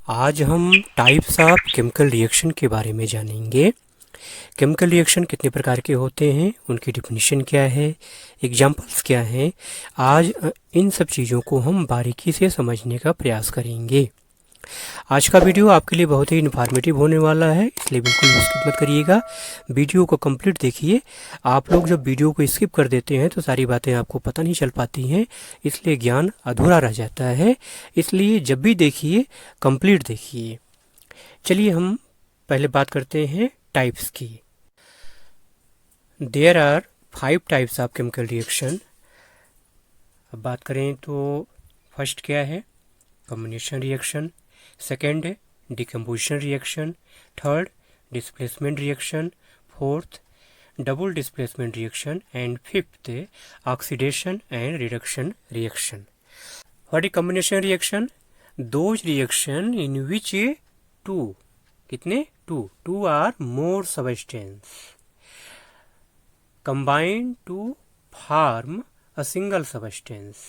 आज हम types of chemical reaction के बारे में जानेंगे। केमिकल रिएक्शन कितने प्रकार के होते हैं, उनकी डिफिनीशन क्या है, एग्जांपल्स क्या हैं। आज इन सब चीज़ों को हम बारीकी से समझने का प्रयास करेंगे। आज का वीडियो आपके लिए बहुत ही इन्फॉर्मेटिव होने वाला है, इसलिए बिल्कुल भी स्किप मत करिएगा। वीडियो को कंप्लीट देखिए। आप लोग जब वीडियो को स्किप कर देते हैं तो सारी बातें आपको पता नहीं चल पाती हैं, इसलिए ज्ञान अधूरा रह जाता है। इसलिए जब भी देखिए कंप्लीट देखिए। चलिए हम पहले बात करते हैं टाइप्स की। There are 5 types of chemical reaction. अब बात करें तो फर्स्ट क्या है, कॉम्बिनेशन रिएक्शन। सेकेंड है decomposition reaction. Third displacement reaction. Fourth double displacement reaction and fifth oxidation and reduction reaction. What is combination reaction? Those reaction in which two, कितने two or more substance combine to form a single substance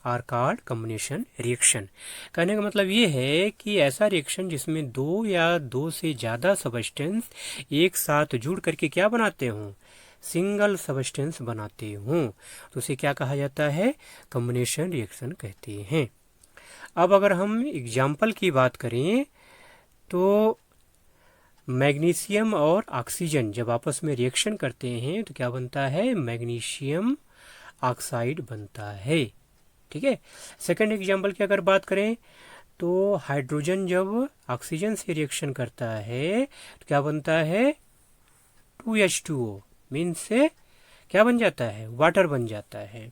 are called combination reaction. कहने का मतलब ये है कि ऐसा reaction जिसमें दो या दो से ज़्यादा सबस्टेंस एक साथ जुड़ करके क्या बनाते हों, सिंगल सबस्टेंस बनाते हों, तो उसे क्या कहा जाता है, कॉम्बिनेशन रिएक्शन कहते हैं। अब अगर हम एग्जाम्पल की बात करें तो मैग्नीशियम और ऑक्सीजन जब आपस में रिएक्शन करते हैं तो क्या बनता है, मैग्नीशियम ऑक्साइड बनता है। ठीक है। सेकंड एग्जांपल की अगर बात करें तो हाइड्रोजन जब ऑक्सीजन से रिएक्शन करता है तो क्या बनता है, 2H2O मीन्स से क्या बन जाता है, वाटर बन जाता है।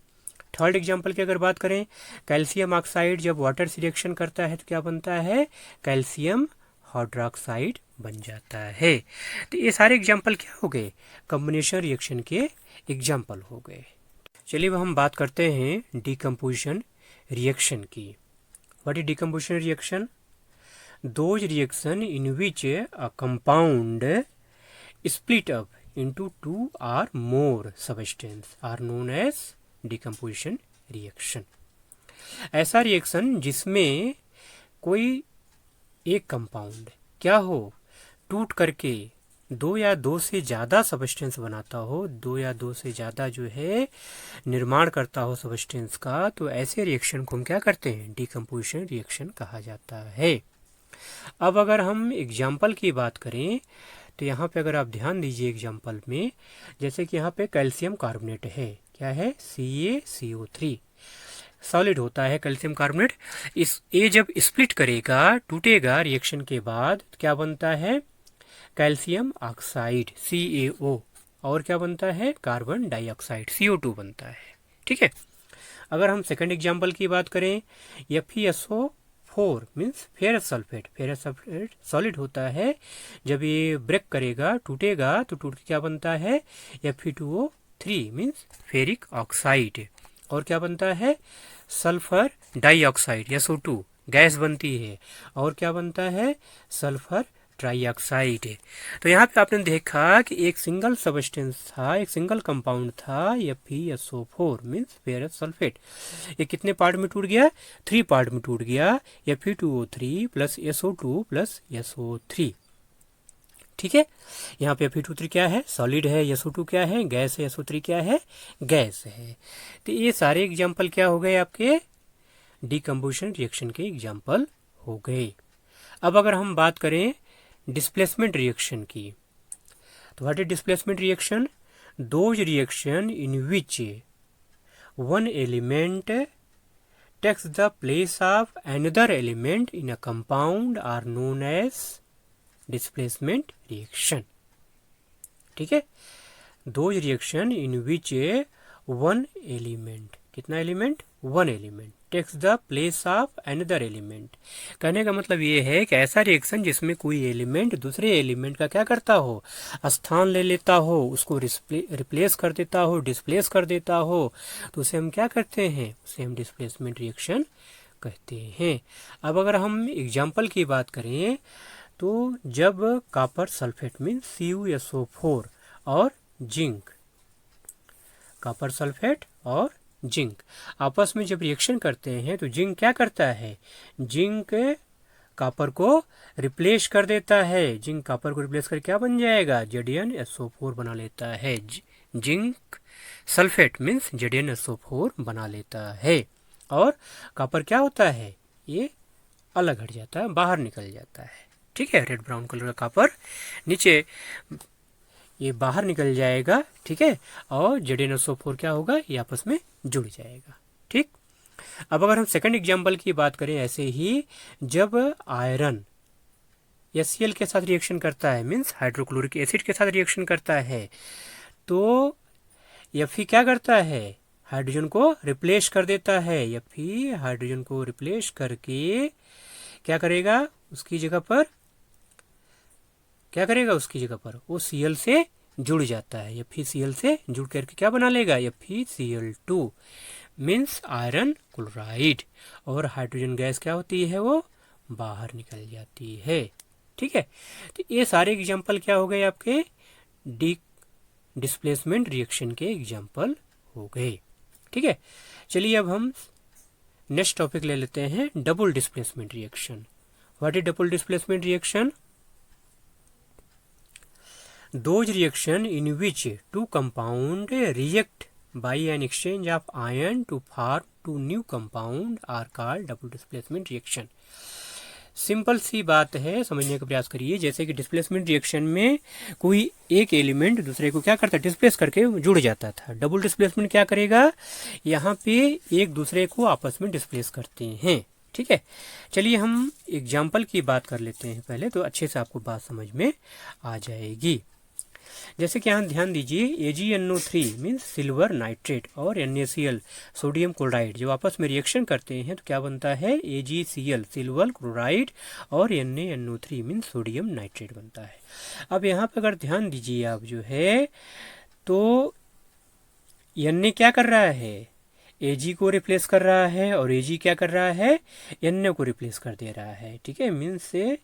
थर्ड एग्जांपल की अगर बात करें, कैल्शियम ऑक्साइड जब वाटर से रिएक्शन करता है तो क्या बनता है, कैल्शियम हाइड्रोक्साइड बन जाता है। तो ये सारे एग्जाम्पल क्या हो गए, कॉम्बिनेशन रिएक्शन के एग्जाम्पल हो गए। चलिए अब हम बात करते हैं डिकम्पोजिशन रिएक्शन की। What is decomposition reaction? Those reaction in which a compound split up into two or more substance are known as decomposition reaction। ऐसा रिएक्शन जिसमें कोई एक कंपाउंड क्या हो, टूट करके दो या दो से ज़्यादा सबस्टेंस बनाता हो, दो या दो से ज़्यादा जो है निर्माण करता हो सबस्टेंस का, तो ऐसे रिएक्शन को हम क्या करते हैं, डिकम्पोजिशन रिएक्शन कहा जाता है। अब अगर हम एग्जाम्पल की बात करें तो यहाँ पे अगर आप ध्यान दीजिए एग्जाम्पल में, जैसे कि यहाँ पे कैल्शियम कार्बोनेट है, क्या है, CaCO3 सॉलिड होता है कैल्शियम कार्बोनेट। इस ए जब स्प्लिट करेगा, टूटेगा रिएक्शन के बाद तो क्या बनता है, कैल्शियम ऑक्साइड CaO, और क्या बनता है, कार्बन डाइऑक्साइड CO2 बनता है। ठीक है। अगर हम सेकंड एग्जाम्पल की बात करें, FeSO4 means ferrous sulphate. Ferrous sulphate solid होता है, जब ये ब्रेक करेगा, टूटेगा, तो टूट के क्या बनता है, Fe2O3 मीन्स फेरिक ऑक्साइड, और क्या बनता है, सल्फर डाइऑक्साइड SO2 गैस बनती है, और क्या बनता है, सल्फर ट्राइऑक्साइड। तो यहाँ पे आपने देखा कि एक सिंगल सबस्टेंस था, एक सिंगल कंपाउंड था, FeSO4 मीन्स फेरस सल्फेट। ये कितने पार्ट में टूट गया, 3 पार्ट में टूट गया, Fe2O3 plus SO2 plus SO3। ठीक है। यहाँ पे Fe2O3 क्या है, सॉलिड है, SO2 क्या है, गैस है, SO3 क्या है, गैस है। तो ये सारे एग्जाम्पल क्या हो गए, आपके डिकम्पोजिशन रिएक्शन के एग्जाम्पल हो गए। अब अगर हम बात करें डिस्प्लेसमेंट रिएक्शन की, तो what is displacement reaction? Those reaction in which one element takes the place of another element in a compound are known as displacement reaction. ठीक है। Those reaction in which one element, कितना element, one element takes the place of another element. कहने का मतलब ये है कि ऐसा रिएक्शन जिसमें कोई एलिमेंट दूसरे एलिमेंट का क्या करता हो, स्थान ले लेता हो, उसको रिप्लेस कर देता हो, डिस्प्लेस कर देता हो, तो उसे हम क्या करते हैं, उसे हम डिस्प्लेसमेंट रिएक्शन कहते हैं। अब अगर हम एग्जाम्पल की बात करें तो जब कॉपर सल्फेट मीन CuSO4 और जिंक, कॉपर सल्फेट और जिंक आपस में जब रिएक्शन करते हैं तो जिंक क्या करता है, जिंक कॉपर को रिप्लेस कर देता है। जिंक कॉपर को रिप्लेस करके क्या बन जाएगा, ZnSO4 बना लेता है। जिंक सल्फेट मीन्स ZnSO4 बना लेता है। और कॉपर क्या होता है, ये अलग हट जाता है, बाहर निकल जाता है। ठीक है, रेड ब्राउन कलर का कॉपर नीचे ये बाहर निकल जाएगा। ठीक है, और ZnSO4 क्या होगा, ये आपस में जुड़ जाएगा। ठीक, अब अगर हम सेकंड एग्जाम्पल की बात करें, ऐसे ही जब आयरन HCl के साथ रिएक्शन करता है, मीन्स हाइड्रोक्लोरिक एसिड के साथ रिएक्शन करता है, तो Fe क्या करता है, हाइड्रोजन को रिप्लेस कर देता है। Fe हाइड्रोजन को रिप्लेस करके क्या करेगा, उसकी जगह पर क्या करेगा, उसकी जगह पर वो Cl से जुड़ जाता है। FeCl से जुड़ करके क्या बना लेगा, FeCl2 मीन्स आयरन क्लोराइड। और हाइड्रोजन गैस क्या होती है, वो बाहर निकल जाती है। ठीक है, तो ये सारे एग्जाम्पल क्या हो गए, आपके डिस्प्लेसमेंट रिएक्शन के एग्जाम्पल हो गए। ठीक है, चलिए अब हम नेक्स्ट टॉपिक ले लेते हैं, double displacement reaction. What is double displacement reaction? Those reaction in which two compound react by an exchange of ion to form two new compound are called double displacement reaction। Simple सी बात है, समझने का प्रयास करिए। जैसे कि displacement reaction में कोई एक एलिमेंट दूसरे को क्या करता है, डिस्प्लेस करके जुड़ जाता था। डबल डिस्प्लेसमेंट क्या करेगा, यहाँ पे एक दूसरे को आपस में डिस्प्लेस करते हैं। ठीक है, चलिए हम एग्जाम्पल की बात कर लेते हैं पहले, तो अच्छे से आपको बात समझ में आ जाएगी। जैसे कि यहाँ ध्यान दीजिए, AgNO3 मीन्स सिल्वर नाइट्रेट और NaCl सोडियम क्लोराइड जब आपस में रिएक्शन करते हैं तो क्या बनता है, AgCl सिल्वर क्लोराइड और NaNO3 मीन्स सोडियम नाइट्रेट बनता है। अब यहाँ पर अगर ध्यान दीजिए आप जो है, तो Na क्या कर रहा है, Ag को रिप्लेस कर रहा है, और Ag क्या कर रहा है, Na को रिप्लेस कर दे रहा है। ठीक है, मीन्स से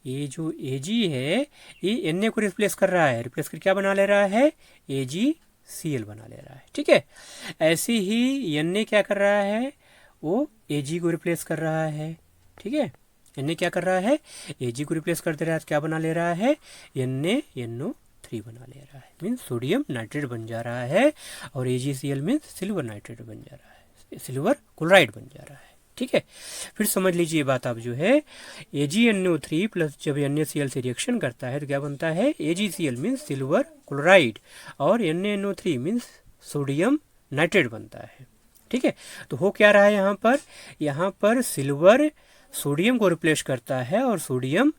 ये जो Ag है ये Na को रिप्लेस कर रहा है, रिप्लेस कर क्या बना ले रहा है, AgCl बना ले रहा है। ठीक है, ऐसे ही Na क्या कर रहा है, वो Ag को रिप्लेस कर रहा है। ठीक है, Na क्या कर रहा है, Ag को रिप्लेस कर दे रहा है, क्या बना ले रहा है, NaNO3 बना ले रहा है, मीन्स सोडियम नाइट्रेट बन जा रहा है। और AgCl मीन्स सिल्वर नाइट्रेट बन जा रहा है, सिल्वर क्लोराइड बन जा रहा है। ठीक है, फिर समझ लीजिए बात आप जो है, AgNO3 प्लस जब NaCl से रिएक्शन करता है तो क्या बनता है, AgCl मीन्स सिल्वर क्लोराइड और NaNO3 मीन्स सोडियम नाइट्रेट बनता है। ठीक है, तो हो क्या रहा है, यहाँ पर सिल्वर सोडियम को रिप्लेस करता है और सोडियम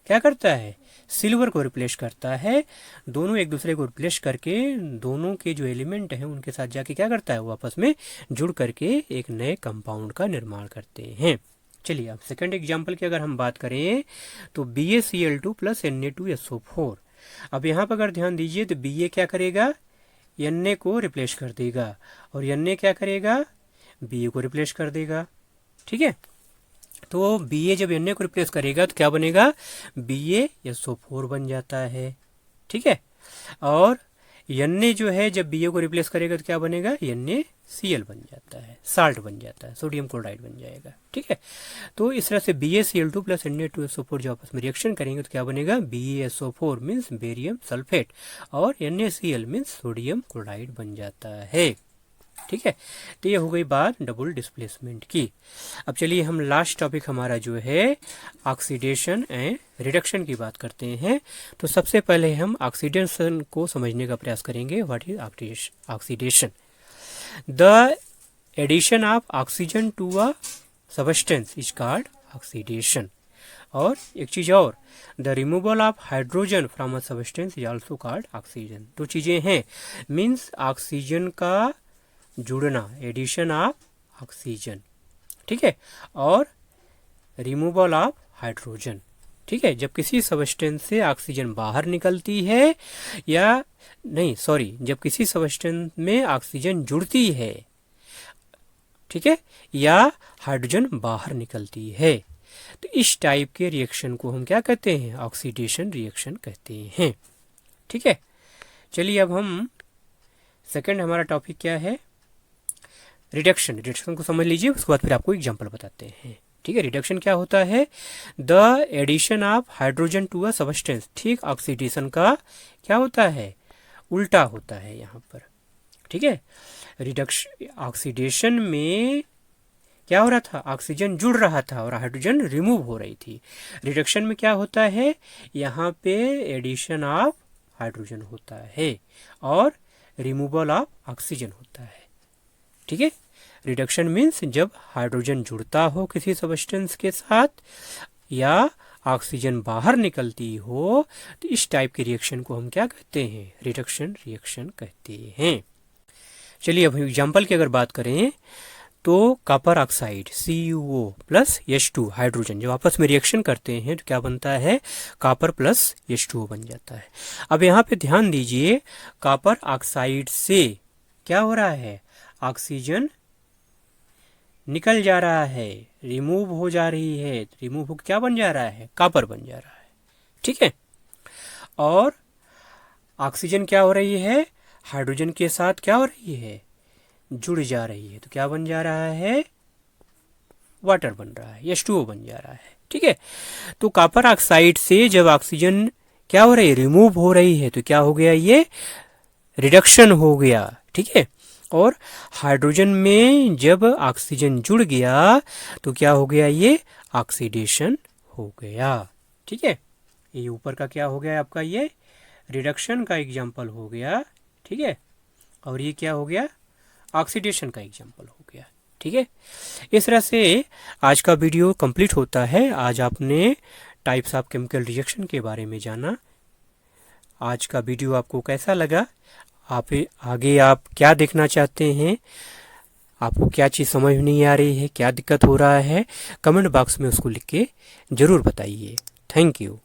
क्या करता है, सिल्वर को रिप्लेस करता है। दोनों एक दूसरे को रिप्लेस करके दोनों के जो एलिमेंट हैं उनके साथ जाके क्या करता है, वो आपस में जुड़ करके एक नए कंपाउंड का निर्माण करते हैं। चलिए अब सेकंड एग्जांपल की अगर हम बात करें तो BaCl2 प्लस Na2SO4। अब यहाँ पर अगर ध्यान दीजिए तो Ba क्या करेगा, Na को रिप्लेस कर देगा, और Na क्या करेगा, Ba को रिप्लेस कर देगा। ठीक है, तो Ba जब Na को रिप्लेस करेगा तो क्या बनेगा, BaSO4 बन जाता है। ठीक है, और Na जो है जब Ba को रिप्लेस करेगा तो क्या बनेगा, NaCl बन जाता है, साल्ट बन जाता है, सोडियम क्लोराइड बन जाएगा। ठीक है, तो इस तरह से BaCl2 प्लस Na2SO4 जो आपस में रिएक्शन करेंगे तो क्या बनेगा, BaSO4 मीन्स बेरियम सल्फेट और NaCl मीन्स सोडियम क्लोराइड बन जाता है। ठीक है, तो ये हो गई बात डबल डिस्प्लेसमेंट की। अब चलिए हम लास्ट टॉपिक हमारा जो है ऑक्सीडेशन एंड रिडक्शन की बात करते हैं। तो सबसे पहले हम ऑक्सीडेशन को समझने का प्रयास करेंगे। What is oxidation? The addition of oxygen to a substance is called oxidation. और एक चीज और, the removal of hydrogen from a substance is also called oxygen. दो चीजें हैं, मीन्स ऑक्सीजन का जुड़ना, एडिशन ऑफ ऑक्सीजन। ठीक है, और रिमूवल ऑफ हाइड्रोजन। ठीक है, जब किसी सबस्टेंस से ऑक्सीजन बाहर निकलती है या नहीं सॉरी जब किसी सबस्टेंस में ऑक्सीजन जुड़ती है, ठीक है, या हाइड्रोजन बाहर निकलती है, तो इस टाइप के रिएक्शन को हम क्या कहते हैं, ऑक्सीडेशन रिएक्शन कहते हैं। ठीक है, चलिए अब हम सेकंड हमारा टॉपिक क्या है, रिडक्शन। रिडक्शन को समझ लीजिए, उसके बाद फिर आपको एग्जांपल बताते हैं। ठीक है, रिडक्शन क्या होता है, the addition of hydrogen to a substance. ठीक, ऑक्सीडेशन का क्या होता है, उल्टा होता है यहाँ पर। ठीक है, रिडक्शन ऑक्सीडेशन में क्या हो रहा था, ऑक्सीजन जुड़ रहा था और हाइड्रोजन रिमूव हो रही थी। रिडक्शन में क्या होता है, यहाँ पे एडिशन ऑफ हाइड्रोजन होता है और रिमूवल ऑफ ऑक्सीजन होता है। ठीक है, रिडक्शन मीन्स जब हाइड्रोजन जुड़ता हो किसी सबस्टेंस के साथ या ऑक्सीजन बाहर निकलती हो, तो इस टाइप के रिएक्शन को हम क्या कहते हैं, रिडक्शन रिएक्शन कहते हैं। चलिए अब एग्जाम्पल की अगर बात करें तो copper oxide CuO plus H2 hydrogen जब आपस में रिएक्शन करते हैं तो क्या बनता है, कॉपर प्लस H2O बन जाता है। अब यहाँ पे ध्यान दीजिए, कॉपर ऑक्साइड से क्या हो रहा है, ऑक्सीजन निकल जा रहा है, रिमूव हो जा रही है, रिमूव हो क्या बन जा रहा है, कॉपर बन जा रहा है। ठीक है, और ऑक्सीजन क्या हो रही है, हाइड्रोजन के साथ क्या हो रही है, जुड़ जा रही है, तो क्या बन जा रहा है, वाटर बन रहा है, H2O बन जा रहा है। ठीक है, तो कॉपर ऑक्साइड से जब ऑक्सीजन क्या हो रही है, रिमूव हो रही है, तो क्या हो गया, ये रिडक्शन हो गया। ठीक है, और हाइड्रोजन में जब ऑक्सीजन जुड़ गया तो क्या हो गया, ये ऑक्सीडेशन हो गया। ठीक है, ये ऊपर का क्या हो गया आपका, ये रिडक्शन का एग्जाम्पल हो गया। ठीक है, और ये क्या हो गया, ऑक्सीडेशन का एग्जाम्पल हो गया। ठीक है, इस तरह से आज का वीडियो कंप्लीट होता है। आज आपने टाइप्स ऑफ केमिकल रिएक्शन के बारे में जाना। आज का वीडियो आपको कैसा लगा, आप आगे आप क्या देखना चाहते हैं, आपको क्या चीज़ समझ नहीं आ रही है, क्या दिक्कत हो रहा है, कमेंट बॉक्स में उसको लिख के ज़रूर बताइए। Thank you.